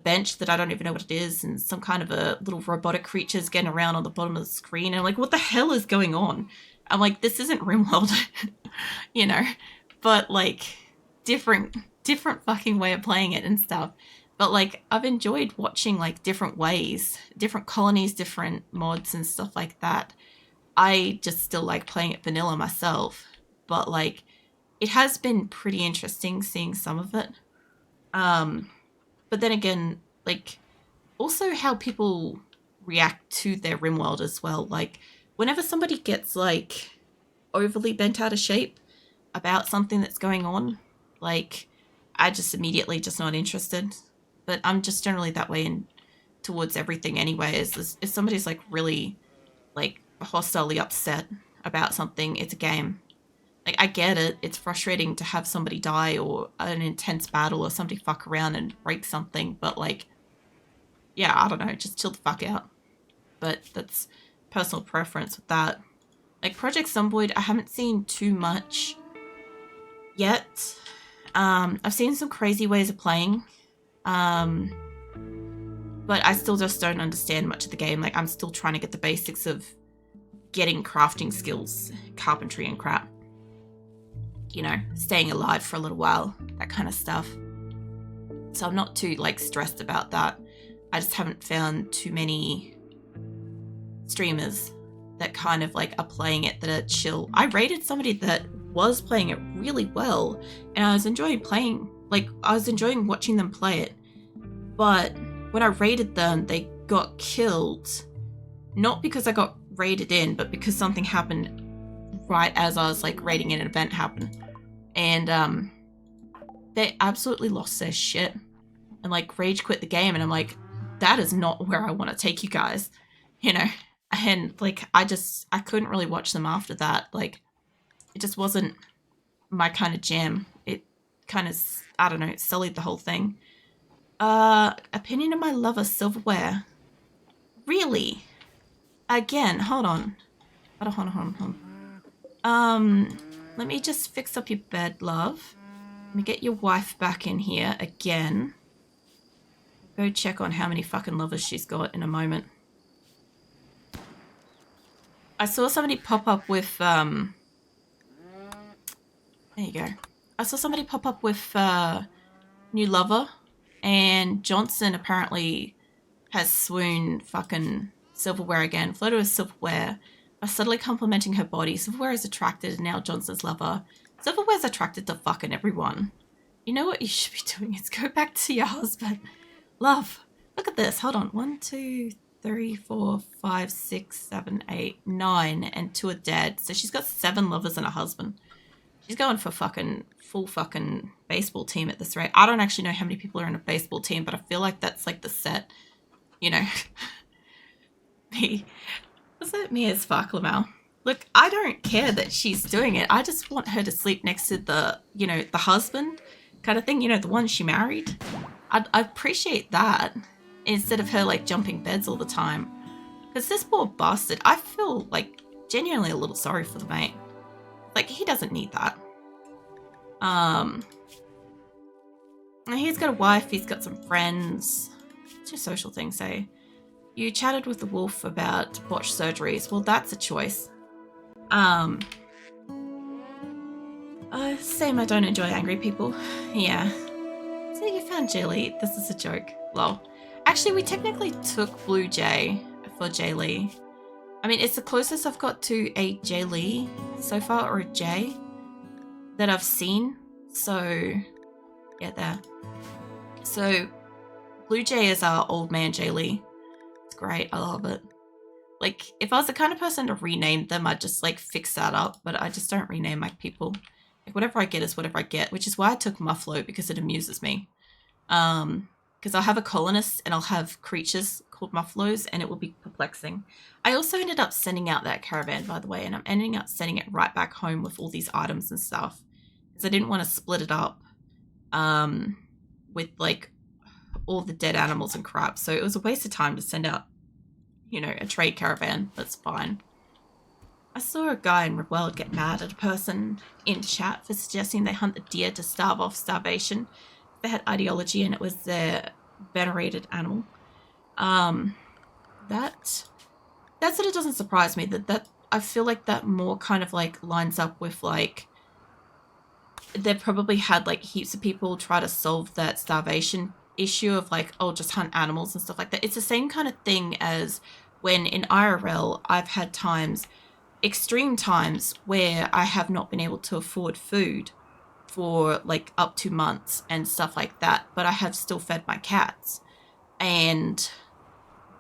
bench that I don't even know what it is, and some kind of a little robotic creature's getting around on the bottom of the screen. And I'm like, what the hell is going on? I'm like, this isn't RimWorld, you know, but like different fucking way of playing it and stuff. But like, I've enjoyed watching like different ways, different colonies, different mods and stuff like that. I just still like playing it vanilla myself, but like, it has been pretty interesting seeing some of it. But then again, like, also how people react to their RimWorld as well. Like, whenever somebody gets like overly bent out of shape about something that's going on, like, I just immediately just not interested. But I'm just generally that way in towards everything anyway. Is if somebody's like really like hostilely upset about something, it's a game. Like, I get it. It's frustrating to have somebody die or an intense battle or somebody fuck around and break something. But like, yeah, I don't know. Just chill the fuck out. But that's personal preference with that. Like, Project Zomboid, I haven't seen too much yet. I've seen some crazy ways of playing. But I still just don't understand much of the game. Like, I'm still trying to get the basics of getting crafting skills, carpentry and crap. You know, staying alive for a little while, that kind of stuff. So I'm not too, like, stressed about that. I just haven't found too many streamers that kind of, like, are playing it that are chill. I rated somebody that was playing it really well, and I was enjoying playing, like, I was enjoying watching them play it. But when I rated them, they got killed. Not because I got raided in, but because something happened right as I was, like, raiding in an event happened. And, they absolutely lost their shit and, like, rage quit the game. And I'm like, that is not where I want to take you guys, you know? And, like, I couldn't really watch them after that. Like, it just wasn't my kind of jam. It kind of, I don't know, it sullied the whole thing. Opinion of my lover, silverware. Really? Again, hold on. Hold on. Let me just fix up your bed, love. Let me get your wife back in here again. Go check on how many fucking lovers she's got in a moment. I saw somebody pop up with, there you go. I saw somebody pop up with, new lover, and Johnson apparently has swooned fucking silverware again. Floated with silverware. By subtly complimenting her body, silverware is attracted, and now Johnson's lover. Silverware's attracted to fucking everyone. You know what you should be doing is go back to your husband. Love, look at this. Hold on. 1, 2, 3, 4, 5, 6, 7, 8, 9, and 2 are dead. So she's got 7 lovers and a husband. She's going for fucking full fucking baseball team at this rate. I don't actually know how many people are in a baseball team, but I feel like that's like the set, you know. Was it me as fuck, Lamel? Look, I don't care that she's doing it. I just want her to sleep next to the, you know, the husband kind of thing, you know, the one she married. I appreciate that instead of her like jumping beds all the time. Because this poor bastard, I feel like genuinely a little sorry for the mate. Like, he doesn't need that. He's got a wife, he's got some friends. What's your social thing say? You chatted with the wolf about botched surgeries. Well, that's a choice. Same, I don't enjoy angry people. Yeah. So you found Jaylee. This is a joke. Lol. Actually, we technically took Blue Jay for Jaylee. I mean, it's the closest I've got to a Jaylee so far, or a Jay, that I've seen. So, yeah, there. So, Blue Jay is our old man Jaylee. It's great. I love it. Like, if I was the kind of person to rename them, I'd just, like, fix that up. But I just don't rename my people. Like, whatever I get is whatever I get, which is why I took Muffalo, because it amuses me. Because I'll have a colonist and I'll have creatures called Muffalos, and it will be perplexing. I also ended up sending out that caravan, by the way, and I'm ending up sending it right back home with all these items and stuff. Because I didn't want to split it up with, like, all the dead animals and crap. So it was a waste of time to send out, you know, a trade caravan. That's fine. I saw a guy in RimWorld get mad at a person in chat for suggesting they hunt the deer to starve off starvation. They had ideology and it was their venerated animal. That sort of doesn't surprise me. That I feel like that more kind of like lines up with like they've probably had like heaps of people try to solve that starvation issue of like, oh, just hunt animals and stuff like that. It's the same kind of thing as when in IRL I've had times, extreme times, where I have not been able to afford food for like up to months and stuff like that, but I have still fed my cats. And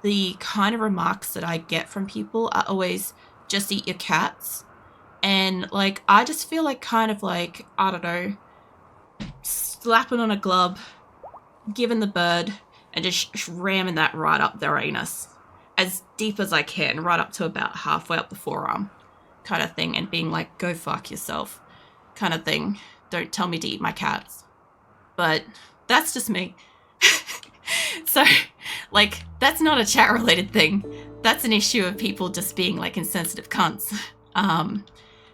the kind of remarks that I get from people are always, just eat your cats. And like, I just feel like kind of like, I don't know, slapping on a glove, giving the bird, and just ramming that right up their anus as deep as I can, right up to about halfway up the forearm kind of thing, and being like, go fuck yourself kind of thing. Don't tell me to eat my cats. But that's just me. So, like, that's not a chat related thing. That's an issue of people just being like insensitive cunts.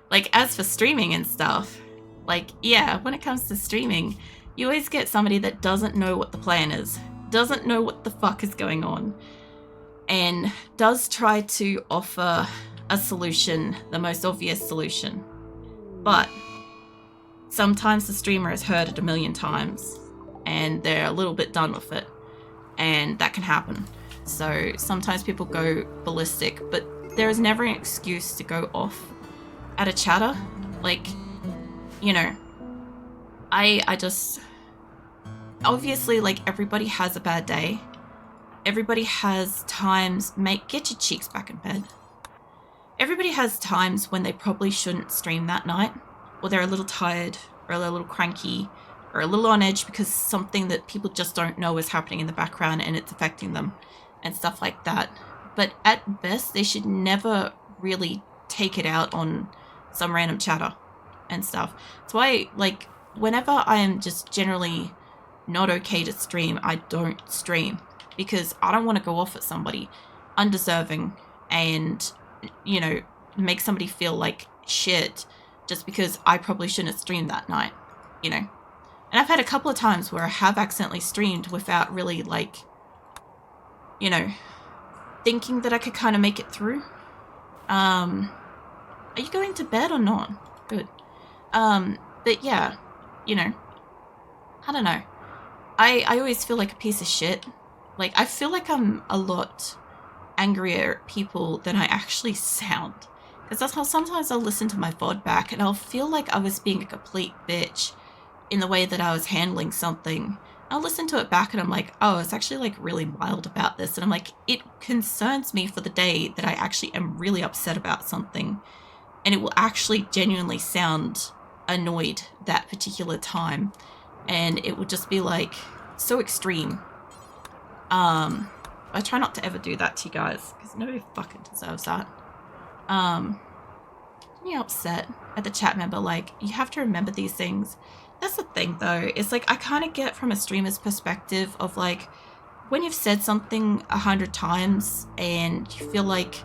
Like, as for streaming and stuff, like, yeah, when it comes to streaming, you always get somebody that doesn't know what the plan is, doesn't know what the fuck is going on, and does try to offer a solution, the most obvious solution. But sometimes the streamer has heard it a million times and they're a little bit done with it, and that can happen. So sometimes people go ballistic, but there is never an excuse to go off at a chatter. Like, you know, I just, obviously, like, everybody has a bad day. Everybody has times, mate, get your cheeks back in bed. Everybody has times when they probably shouldn't stream that night, or they're a little tired, or they're a little cranky, or a little on edge because something that people just don't know is happening in the background and it's affecting them and stuff like that. But at best, they should never really take it out on some random chatter and stuff. That's why, like, whenever I am just generally not okay to stream, I don't stream, because I don't want to go off at somebody undeserving and, you know, make somebody feel like shit just because I probably shouldn't have streamed that night, you know. And I've had a couple of times where I have accidentally streamed without really, like, you know, thinking that I could kind of make it through. Are you going to bed or not? Good. But yeah, you know, I don't know. I always feel like a piece of shit. Like, I feel like I'm a lot angrier at people than I actually sound. Because that's how sometimes I'll listen to my VOD back and I'll feel like I was being a complete bitch in the way that I was handling something. I'll listen to it back and I'm like, oh, it's actually like really wild about this. And I'm like, it concerns me for the day that I actually am really upset about something. And it will actually genuinely sound annoyed that particular time. And it will just be like so extreme. I try not to ever do that to you guys because nobody fucking deserves that. You're upset at the chat member, like, you have to remember these things. That's the thing though, it's like I kind of get from a streamer's perspective of like, when you've said something 100 times and you feel like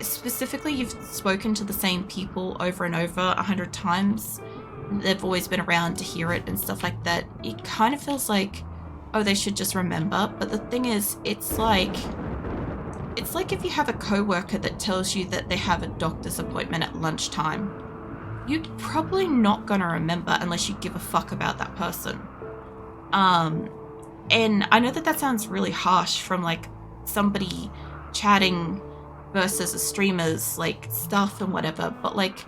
specifically you've spoken to the same people over and over 100 times, they've always been around to hear it and stuff like that, it kind of feels like, oh, they should just remember. But the thing is, it's like if you have a coworker that tells you that they have a doctor's appointment at lunchtime, you're probably not gonna remember unless you give a fuck about that person. And I know that sounds really harsh from like somebody chatting versus a streamer's like stuff and whatever, but like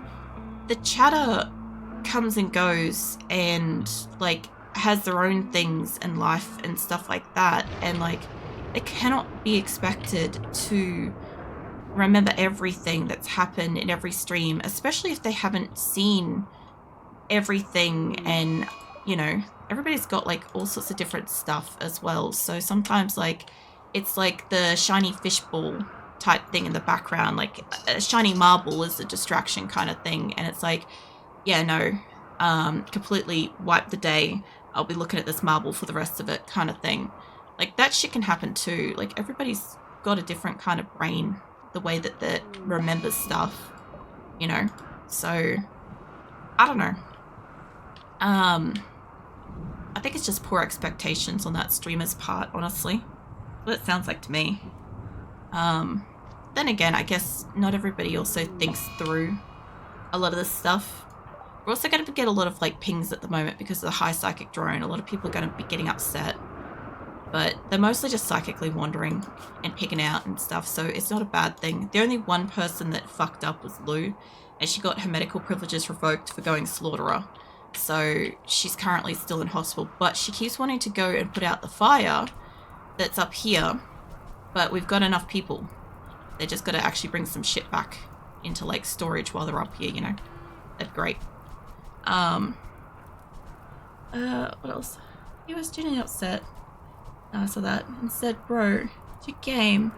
the chatter comes and goes and like has their own things in life and stuff like that, and like it cannot be expected to remember everything that's happened in every stream, especially if they haven't seen everything. And, you know, everybody's got like all sorts of different stuff as well. So sometimes like it's like the shiny fishbowl type thing in the background, like a shiny marble is a distraction kind of thing. And it's like, yeah, no, completely wipe the day. I'll be looking at this marble for the rest of it kind of thing. Like that shit can happen too. Like everybody's got a different kind of brain, the way that that remembers stuff, you know? So, I don't know. I think it's just poor expectations on that streamer's part, honestly. What it sounds like to me. Then again, I guess not everybody also thinks through a lot of this stuff. We're also going to get a lot of like pings at the moment because of the high psychic drone. A lot of people are going to be getting upset. But they're mostly just psychically wandering and picking out and stuff, so it's not a bad thing. The only one person that fucked up was Lou, and she got her medical privileges revoked for going slaughterer. So she's currently still in hospital, but she keeps wanting to go and put out the fire that's up here, but we've got enough people. They just got to actually bring some shit back into like storage while they're up here, you know. That's great. What else? He was genuinely upset. I saw that and said, bro, it's your game.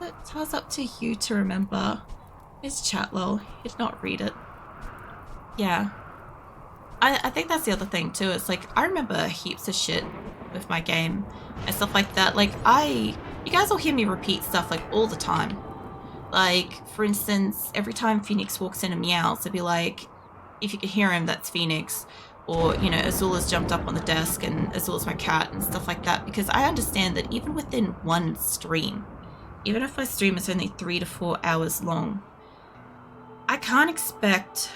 It's up to you to remember. It's chat lol. He did not read it. Yeah. I think that's the other thing too. It's like, I remember heaps of shit with my game and stuff like that. Like, you guys will hear me repeat stuff like all the time. Like, for instance, every time Phoenix walks in and meows, it'd be like, if you could hear him, that's Phoenix. Or, you know, Azula's jumped up on the desk and Azula's my cat and stuff like that. Because I understand that even within one stream, even if my stream is only 3 to 4 hours long, I can't expect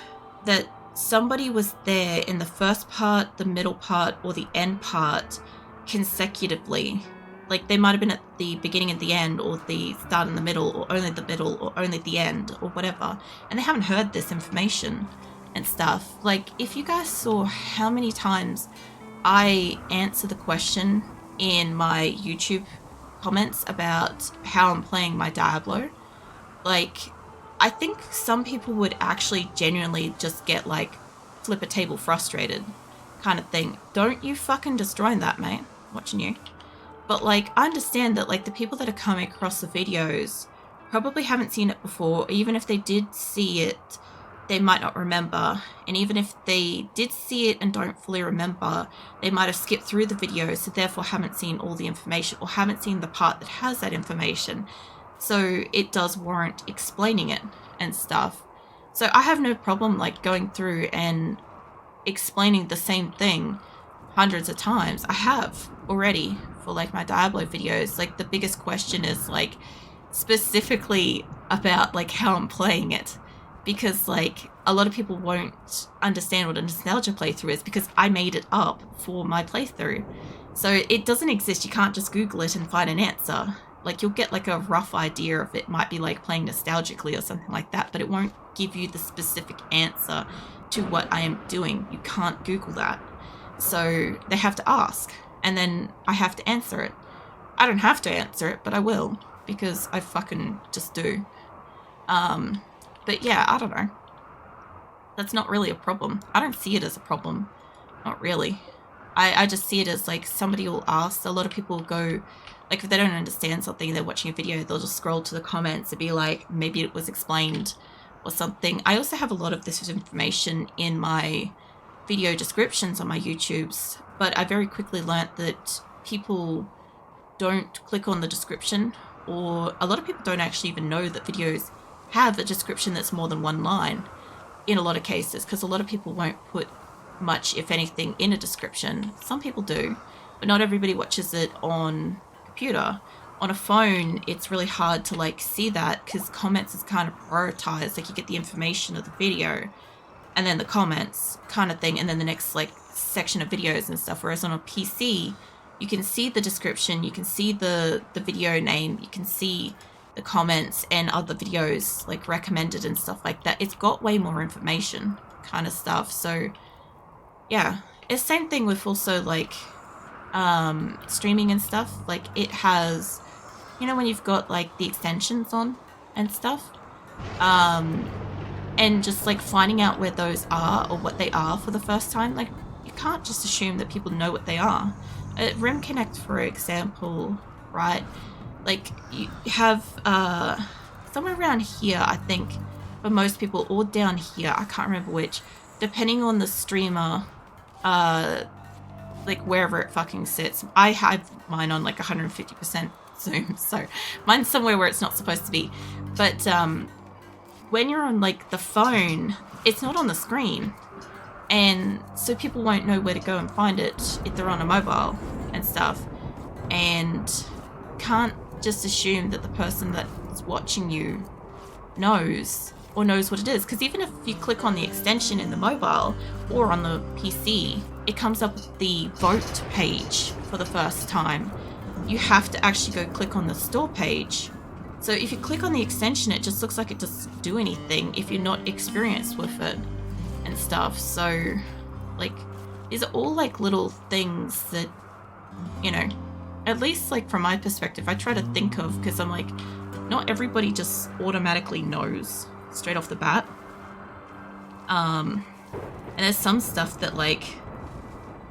that somebody was there in the first part, the middle part, or the end part consecutively. Like, they might have been at the beginning and the end, or the start and the middle, or only the end, or whatever. And they haven't heard this information and stuff. Like, if you guys saw how many times I answer the question in my YouTube comments about how I'm playing my Diablo, like, I think some people would actually genuinely just get like flip a table frustrated kind of thing. Don't you fucking destroy that, mate. Watching you. But like, I understand that like the people that are coming across the videos probably haven't seen it before. Even if they did see it, they might not remember. And even if they did see it and don't fully remember, they might have skipped through the video, so therefore haven't seen all the information or haven't seen the part that has that information. So it does warrant explaining it and stuff. So I have no problem like going through and explaining the same thing hundreds of times. I have already for like my Diablo videos. Like, the biggest question is like specifically about like how I'm playing it, because like a lot of people won't understand what a nostalgia playthrough is because I made it up for my playthrough. So it doesn't exist. You can't just Google it and find an answer. Like, you'll get like a rough idea of it might be like playing nostalgically or something like that, but it won't give you the specific answer to what I am doing. You can't Google that. So they have to ask, and then I have to answer it. I don't have to answer it, but I will, because I fucking just do. But yeah, I don't know. That's not really a problem. I don't see it as a problem. Not really. I just see it as like somebody will ask. A lot of people will go, like, if they don't understand something, they're watching a video, they'll just scroll to the comments and be like, maybe it was explained or something. I also have a lot of this information in my video descriptions on my YouTubes, but I very quickly learnt that people don't click on the description, or a lot of people don't actually even know that videos have a description that's more than one line in a lot of cases, because a lot of people won't put much, if anything, in a description. Some people do, but not everybody watches it on computer. On a phone, it's really hard to like see that, because comments is kind of prioritized. Like, you get the information of the video and then the comments kind of thing, and then the next like section of videos and stuff. Whereas on a PC, you can see the description, you can see the video name, you can see the comments and other videos like recommended and stuff like that. It's got way more information kind of stuff. So yeah, it's the same thing with also like streaming and stuff. Like, it has, you know, when you've got like the extensions on and stuff, and just like finding out where those are or what they are for the first time. Like, you can't just assume that people know what they are. Rim Connect, for example, right? Like, you have somewhere around here, I think, for most people, or down here, I can't remember which, depending on the streamer, like wherever it fucking sits. I have mine on like 150% zoom, so mine's somewhere where it's not supposed to be. But when you're on like the phone, it's not on the screen, And so people won't know where to go and find it if they're on a mobile and stuff, and can't just assume that the person that's watching you knows what it is. Because even if you click on the extension in the mobile or on the PC, it comes up with the vote page for the first time. You have to actually go click on the store page. So if you click on the extension, it just looks like it doesn't do anything if you're not experienced with it and stuff. So like, these are all like little things that, you know, at least like from my perspective, I try to think of, because I'm like, not everybody just automatically knows straight off the bat. And there's some stuff that like,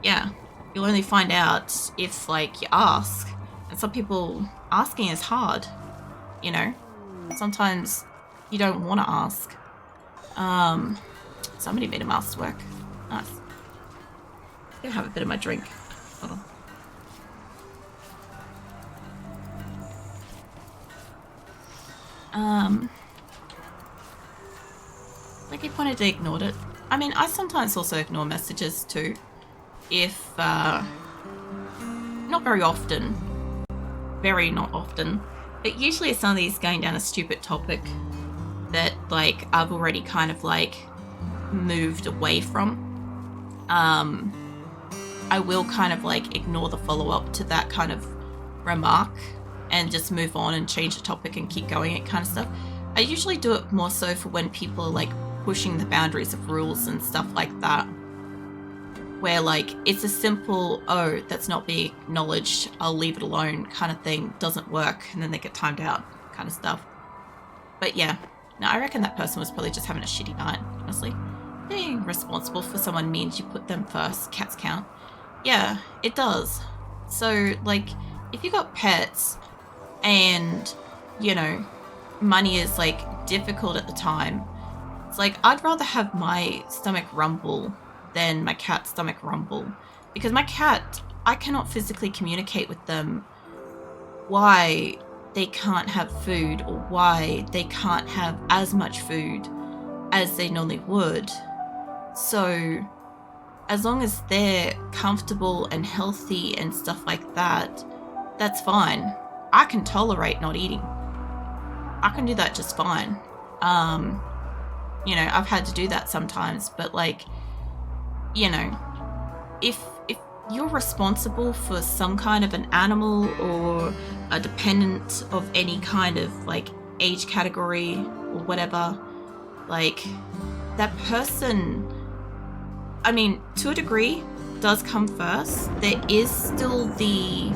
yeah, you'll only find out if like you ask, and some people asking is hard, you know. Sometimes you don't want to ask. Somebody made a mouse work. Nice. I'm gonna have a bit of my drink. Hold on. Like, if wanted to ignore it. I mean, I sometimes also ignore messages too. If, not very often. Very not often. But usually it's some of these going down a stupid topic that, like, I've already kind of, like, moved away from. I will kind of, like, ignore the follow-up to that kind of remark and just move on and change the topic and keep going, it kind of stuff. I usually do it more so for when people are, like, pushing the boundaries of rules and stuff like that, where like it's a simple, oh, that's not being acknowledged, I'll leave it alone kind of thing, doesn't work, and then they get timed out kind of stuff. But yeah, no, I reckon that person was probably just having a shitty night, honestly. Being responsible for someone means you put them first. Cats count. Yeah, it does. So like, if you got pets and, you know, money is like difficult at the time, it's like, I'd rather have my stomach rumble than my cat's stomach rumble. Because my cat, I cannot physically communicate with them why they can't have food or why they can't have as much food as they normally would. So as long as they're comfortable and healthy and stuff like that, that's fine. I can tolerate not eating. I can do that just fine. You know, I've had to do that sometimes, but like, you know, if you're responsible for some kind of an animal or a dependent of any kind of like age category or whatever, like that person, I mean, to a degree, does come first. There is still the,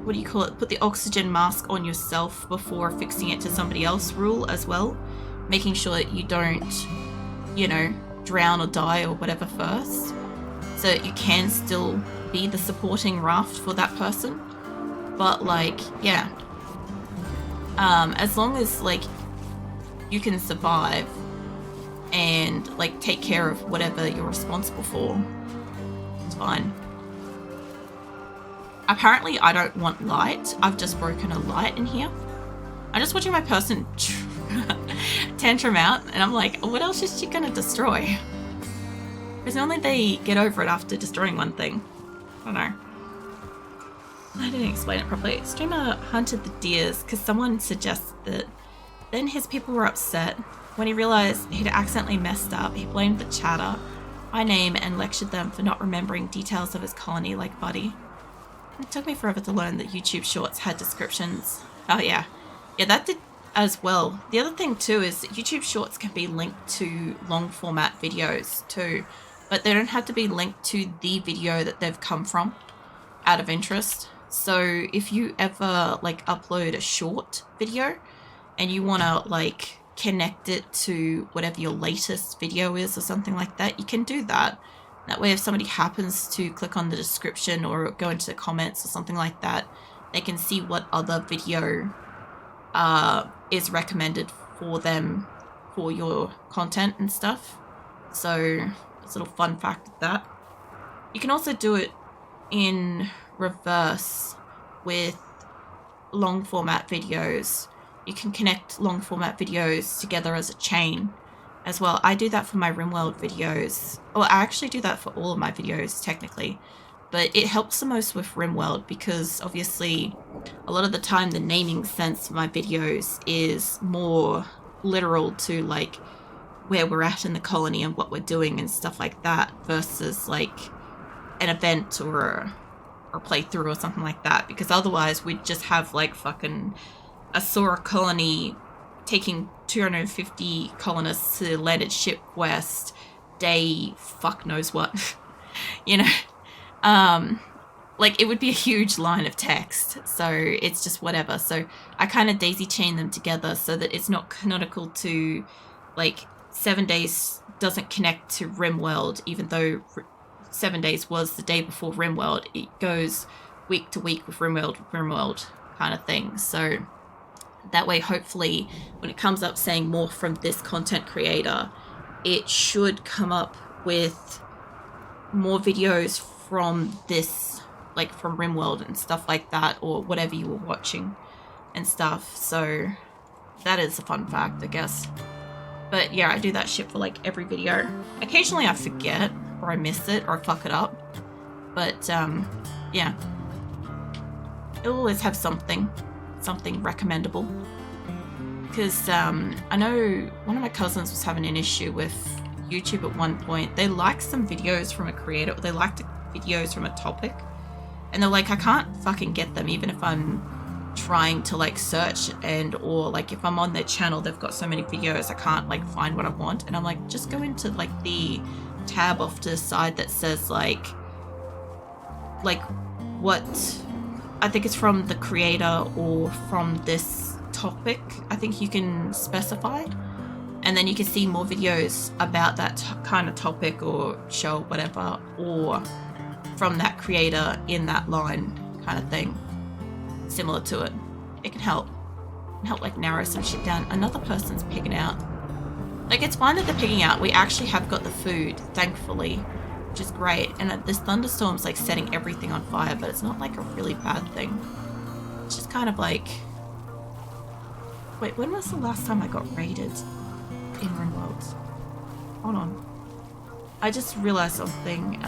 what do you call it? Put the oxygen mask on yourself before fixing it to somebody else rule as well. Making sure that you don't, you know, drown or die or whatever first. So that you can still be the supporting raft for that person. But like, yeah. As long as like you can survive and like take care of whatever you're responsible for, it's fine. Apparently I don't want light. I've just broken a light in here. I'm just watching my person tantrum out, and I'm like, what else is she gonna destroy? Because normally they get over it after destroying one thing. I don't know. I didn't explain it properly. Streamer hunted the deers because someone suggested that. Then his people were upset. When he realized he'd accidentally messed up, he blamed the chatter by name and lectured them for not remembering details of his colony like Buddy. It took me forever to learn that YouTube Shorts had descriptions. Oh yeah. Yeah, that did as well. The other thing too is that YouTube Shorts can be linked to long format videos too, but they don't have to be linked to the video that they've come from out of interest. So if you ever like upload a short video and you want to like connect it to whatever your latest video is or something like that, you can do that. That way if somebody happens to click on the description or go into the comments or something like that, they can see what other video is recommended for them for your content and stuff. So it's a little fun fact of that. You can also do it in reverse with long format videos. You can connect long format videos together as a chain as well. I do that for my RimWorld videos. Well, I actually do that for all of my videos, technically. But it helps the most with RimWorld because obviously a lot of the time the naming sense for my videos is more literal to like where we're at in the colony and what we're doing and stuff like that versus like an event or a playthrough or something like that, because otherwise we'd just have like fucking Asora colony taking 250 colonists to land at ship west day fuck knows what. You know, like it would be a huge line of text, so it's just whatever. So I kind of daisy chain them together so that it's not canonical to like 7 days doesn't connect to RimWorld, even though 7 days was the day before RimWorld. It goes week to week with RimWorld kind of thing. So that way, hopefully, when it comes up saying more from this content creator, it should come up with more videos from this, like from RimWorld and stuff like that, or whatever you were watching and stuff. So that is a fun fact, I guess. But yeah, I do that shit for like every video. Occasionally I forget or I miss it or I fuck it up. But yeah. It'll always have something recommendable. Because I know one of my cousins was having an issue with YouTube at one point. They liked some videos from a creator, they liked videos from a topic. And they're like, I can't fucking get them even if I'm trying to like search, and or like if I'm on their channel they've got so many videos I can't like find what I want. And I'm like, just go into like the tab off to the side that says like what I think it's from the creator or from this topic. I think you can specify, and then you can see more videos about that kind of topic or show, whatever, or from that creator in that line kind of thing. Similar to it. It can help. Like narrow some shit down. Another person's pigging out. Like, it's fine that they're pigging out. We actually have got the food, thankfully, which is great. And this thunderstorm's like setting everything on fire, but it's not like a really bad thing. It's just kind of like... Wait, when was the last time I got raided in RimWorld? Hold on. I just realized something.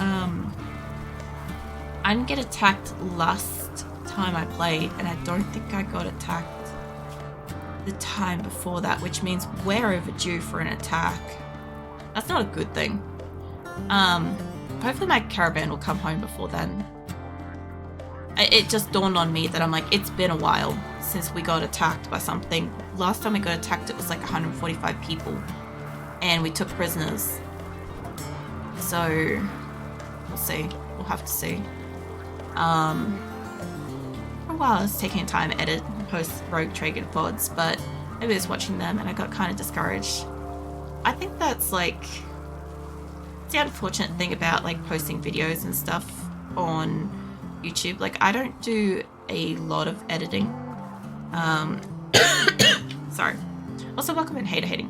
I didn't get attacked last time I played, and I don't think I got attacked the time before that, which means we're overdue for an attack. That's not a good thing. Hopefully my caravan will come home before then. It just dawned on me that I'm like, it's been a while since we got attacked by something. Last time we got attacked it was like 145 people and we took prisoners. So we'll see. We'll have to see. For a while I was taking time to edit and post Rogue Tragan VODs, but maybe I was watching them and I got kind of discouraged. I think that's like, it's the unfortunate thing about like posting videos and stuff on YouTube. Like, I don't do a lot of editing. Sorry. Also, welcome in Hater Hating.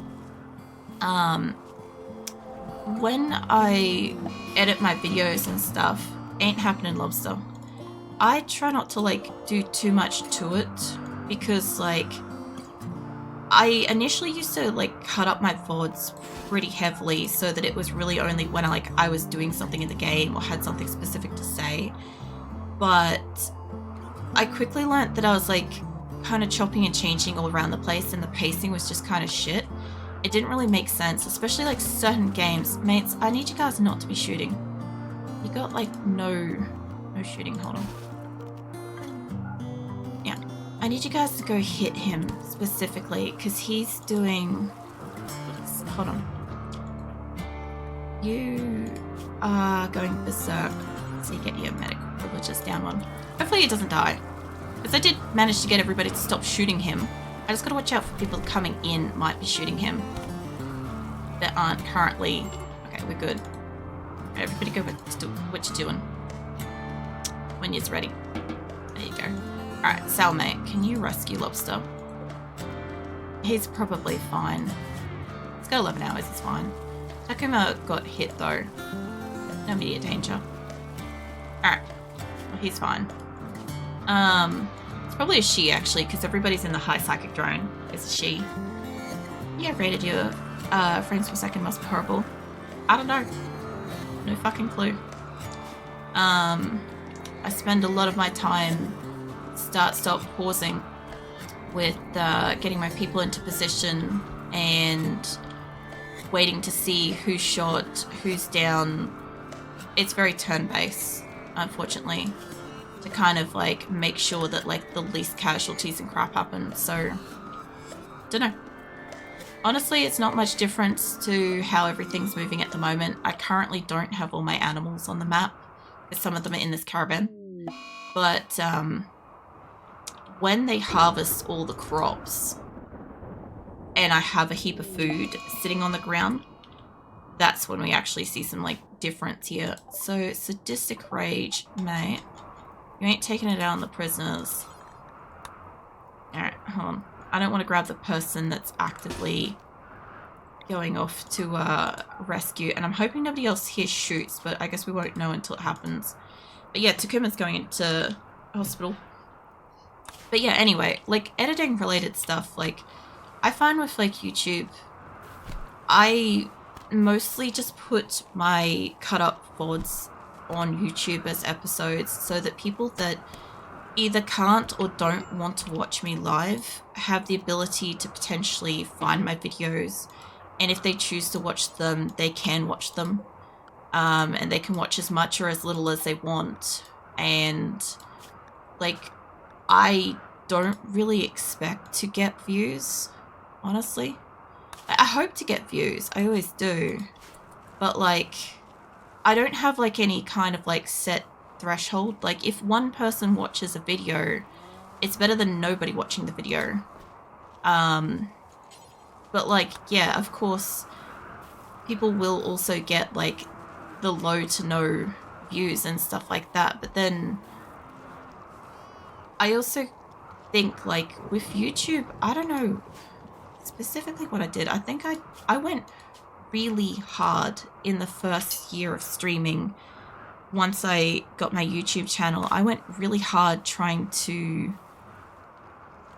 When I edit my videos and stuff, ain't happening, Lobster. I try not to like do too much to it because like I initially used to like cut up my VODs pretty heavily so that it was really only when I was doing something in the game or had something specific to say. But I quickly learnt that I was like kind of chopping and changing all around the place and the pacing was just kind of shit. It didn't really make sense, especially like certain games. Mates, I need you guys not to be shooting. You got like no shooting. Hold on. Yeah, I need you guys to go hit him specifically because he's doing... Hold on. You are going berserk. So you get your medical privileges down one. Hopefully he doesn't die. Because I did manage to get everybody to stop shooting him. I just gotta watch out for people coming in might be shooting him that aren't currently... Okay, we're good. Okay, everybody go what you're doing when you're ready. There you go. Alright, Salmate, can you rescue Lobster? He's probably fine. He's got 11 hours, he's fine. Takuma got hit though. No immediate danger. Alright, well, he's fine. It's probably a she actually, because everybody's in the high psychic drone. It's a she. Yeah, rated you frames per second must be horrible. I don't know. No fucking clue. I spend a lot of my time stop, pausing with getting my people into position and waiting to see who's shot, who's down. It's very turn-based, unfortunately, to kind of like make sure that like the least casualties and crap happen. So, don't know. Honestly, it's not much difference to how everything's moving at the moment. I currently don't have all my animals on the map, because some of them are in this caravan. But when they harvest all the crops and I have a heap of food sitting on the ground, that's when we actually see some like difference here. So sadistic rage, mate. You ain't taking it out on the prisoners. Alright, hold on. I don't want to grab the person that's actively going off to rescue. And I'm hoping nobody else here shoots, but I guess we won't know until it happens. But yeah, Takuma's going into hospital. But yeah, anyway, like editing related stuff, like I find with like YouTube, I mostly just put my cut up VODs on YouTube as episodes so that people that either can't or don't want to watch me live have the ability to potentially find my videos, and if they choose to watch them, they can watch them, and they can watch as much or as little as they want. And like, I don't really expect to get views, honestly. I hope to get views, I always do, but like I don't have like any kind of like set threshold. Like if one person watches a video, it's better than nobody watching the video. But like, yeah, of course people will also get like the low to no views and stuff like that, but then I also think like with YouTube, I don't know specifically what I did. I think I went really hard in the first year of streaming. Once I got my YouTube channel, I went really hard trying to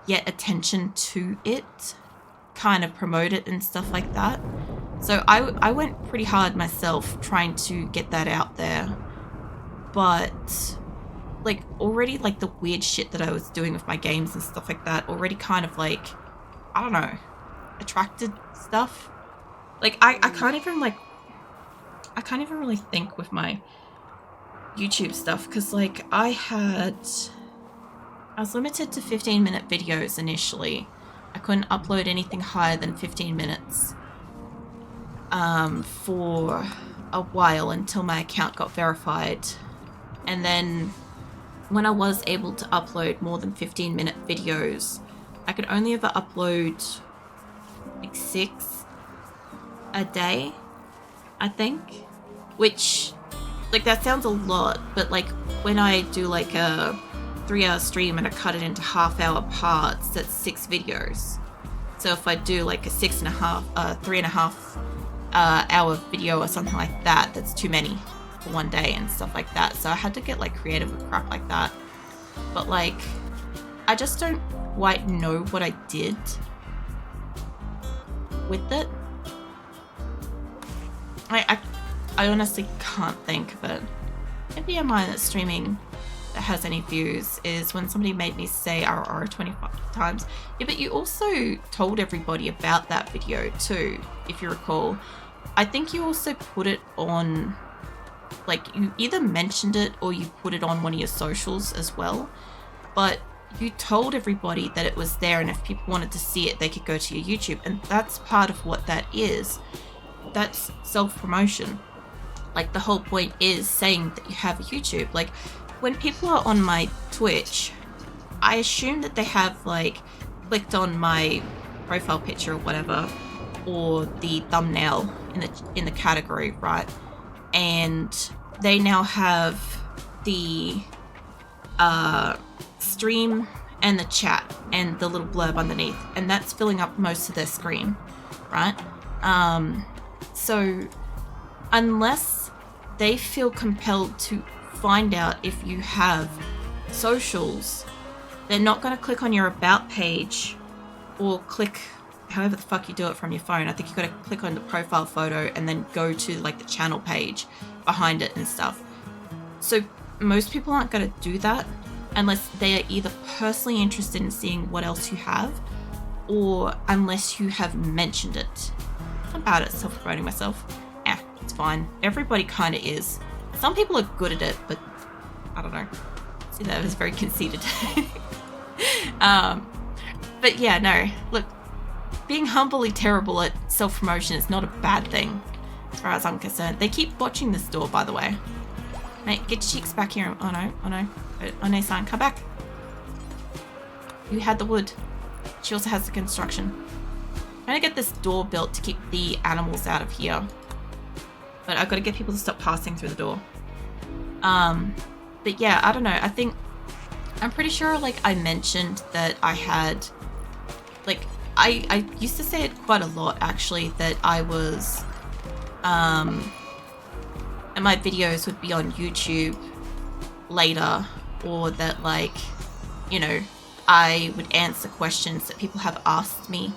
get attention to it, kind of promote it and stuff like that. So I went pretty hard myself trying to get that out there. But like already like the weird shit that I was doing with my games and stuff like that already kind of like, I don't know, attracted stuff. Like I can't even really think with my YouTube stuff, because like I was limited to 15-minute videos initially. I couldn't upload anything higher than 15 minutes for a while until my account got verified. And then when I was able to upload more than 15-minute videos, I could only ever upload like 6 a day, I think, which like that sounds a lot, but like when I do like a 3-hour stream and I cut it into half-hour parts, that's 6 videos. So if I do like a 3.5 hour video or something like that, that's too many for one day and stuff like that. So I had to get like creative with crap like that. But like, I just don't quite know what I did with it. I honestly can't think of it. Maybe a mine that's streaming that has any views is when somebody made me say RR 25 times. Yeah, but you also told everybody about that video too, if you recall. I think you also put it on, like you either mentioned it or you put it on one of your socials as well. But you told everybody that it was there, and if people wanted to see it, they could go to your YouTube. And that's part of what that is. That's self-promotion. Like the whole point is saying that you have a YouTube. Like when people are on my Twitch, I assume that they have like clicked on my profile picture or whatever, or the thumbnail in the category, right? And they now have the stream and the chat and the little blurb underneath, and that's filling up most of their screen, right? So unless they feel compelled to find out if you have socials, they're not going to click on your about page or click however the fuck you do it from your phone. I think you got to click on the profile photo and then go to like the channel page behind it and stuff. So most people aren't going to do that unless they are either personally interested in seeing what else you have, or unless you have mentioned it. I'm bad at self-promoting myself. It's fine. Everybody kind of is. Some people are good at it, but I don't know. See, that was very conceited. But yeah, no. Look, being humbly terrible at self-promotion is not a bad thing, as far as I'm concerned. They keep watching this door, by the way. Mate, get your cheeks back here. Oh no, oh no. Oh no, son, come back. You had the wood. She also has the construction. I'm trying to get this door built to keep the animals out of here. But I've got to get people to stop passing through the door. But yeah, I don't know. I'm pretty sure, like, I mentioned that I had, like, I used to say it quite a lot, actually, that I was, and my videos would be on YouTube later, or that, like, you know, I would answer questions that people have asked me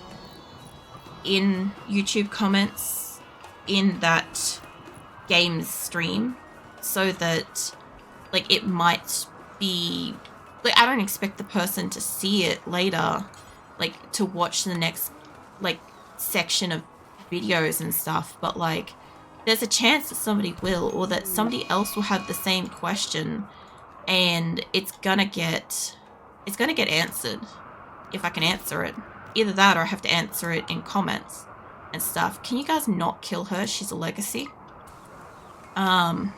in YouTube comments in that games stream, so that, like, it might be, like, I don't expect the person to see it later, like, to watch the next, like, section of videos and stuff, but, like, there's a chance that somebody will, or that somebody else will have the same question, and it's gonna get answered if I can answer it. Either that, or I have to answer it in comments and stuff. Can you guys not kill her? She's a legacy. I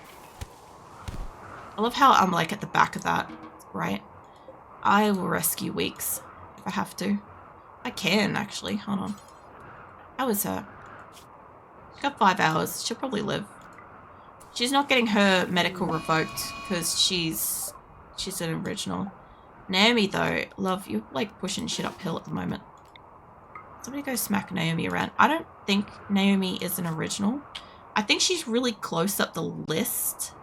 love how I'm, like, at the back of that, right? I will rescue Weeks if I have to. I can, actually. Hold on. How is her? She's got 5 hours. She'll probably live. She's not getting her medical revoked because she's an original. Naomi, though, love, you're, like, pushing shit uphill at the moment. Somebody go smack Naomi around. I don't think Naomi is an original. I think she's really close up the list